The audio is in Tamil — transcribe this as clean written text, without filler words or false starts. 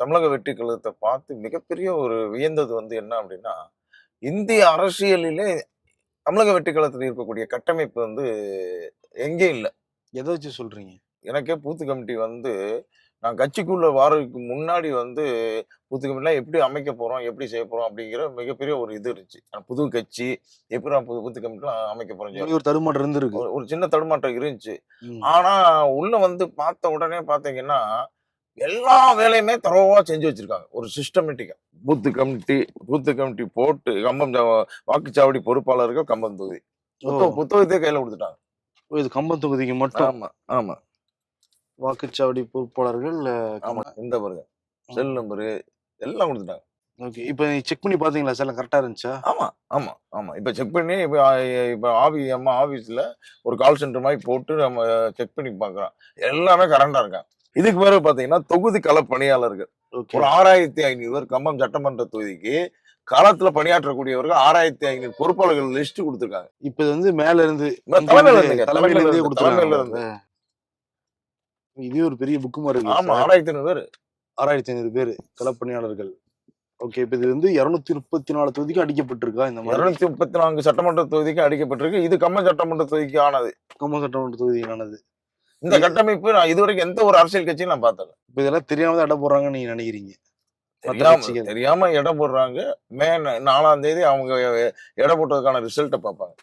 தமிழக வெற்றி கழகத்த பார்த்து மிகப்பெரிய ஒரு வியந்தது வந்து என்ன அப்படின்னா, இந்திய அரசியலிலே தமிழக வெற்றி கழகத்துல இருக்கக்கூடிய கட்டமைப்பு வந்து எங்கேயும் இல்ல. எத வச்சு சொல்றீங்க? எனக்கே பூத் கமிட்டி வந்து நான் கட்சிக்குள்ள வாரதுக்கு முன்னாடி வந்து பூத் கமிட்டிலாம் எப்படி அமைக்க போறோம், எப்படி செய்ய போறோம் அப்படிங்கிற மிகப்பெரிய ஒரு இது இருந்துச்சு. புது கட்சி எப்படிடா பூத் கமிட்டிலாம் அமைக்க போறோம் உங்களுக்கு ஒரு தடுமாற்றம் இருந்திருக்கு. ஒரு சின்ன தடுமாற்றம் இருந்துச்சு. ம். ஆனா உள்ள வந்து பார்த்த உடனே பார்த்தீங்கன்னா, எல்லா வேலையுமே தரோவா செஞ்சு வச்சிருக்காங்க. ஒரு சிஸ்டமேட்டிக்கா. பூத் கமிட்டி போட்டு வாக்குச்சாவடி பொறுப்பாளர்கள் கம்பம் தொகுதி. ஓ! புத்தகத்தையே கையில குடுத்துட்டாங்க. இது கம்பம் தொகுதிக்கு மட்டும். ஆமா, ஆமா, வாக்குச்சாவடி பொறுப்பாளர்கள் ஆமா. இந்த பாருங்க. செல் நம்பரு எல்லாம் குடுத்துட்டாங்க. ஓகே. இப்ப செக் பண்ணி பார்த்தீங்களா சார்? எல்லாம் கரெக்ட்டா இருந்துச்சா? ஆமா, ஆமா, ஆமா. இப்ப செக் பண்ணி இப்ப நம்ம ஆபீஸ்ல ஒரு கால் சென்டர் மாரி போட்டு நம்ம செக் பண்ணி பார்க்குறோம். எல்லாமே கரண்டா இருக்காங்க. இதுக்கு பிறகு பார்த்தீங்கன்னா, தொகுதி கள பணியாளர்கள். ஓகே. ஒரு 6500 பேர் கம்பம் சட்டமன்ற தொகுதிக்கு களத்துல பணியாற்றக்கூடியவர்கள் 6500 பொறுப்பாளர்கள் லிஸ்ட் குடுத்துருக்காங்க. இப்ப இது வந்து மேல இருந்து தலைமையில இருந்துங்க. தலைமையில இருந்தே தலைமையில குடுத்துருக்காங்க. இருந்து. இதே ஒரு பெரிய புக் மாரி இருக்கு ஆமா, சார். 6500 பேரு. 6500 பேரு களப்பணியாளர்கள். ஓகே. இப்ப இது வந்து 234 தொகுதிக்கு அடிக்கப்பட்டிருக்கா இந்த மாதிரி? 234 சட்டமன்ற தொகுதிக்கு அடிக்கப்பட்டிருக்கு. இது கம்பம் சட்டமன்ற தொகுதிக்கு ஆனது. கம்பம் சட்டமன்ற தொகுதிக்கானது. இந்த கட்டமைப்பு நான் இதுவரைக்கும் எந்த ஒரு அரசியல் கட்சியும் நான் பார்த்ததில்ல. இப்ப இதெல்லாம் தெரியாம தான் அட போடுறாங்கன்னு நீங்க நினைக்கிறீங்க? மத்த கட்சிகள். தெரியாம எடை போடுறாங்க. மே 4ஆம் தேதி அவங்க எடை போட்டதுக்கான ரிசல்ட்ட பார்ப்பாங்க.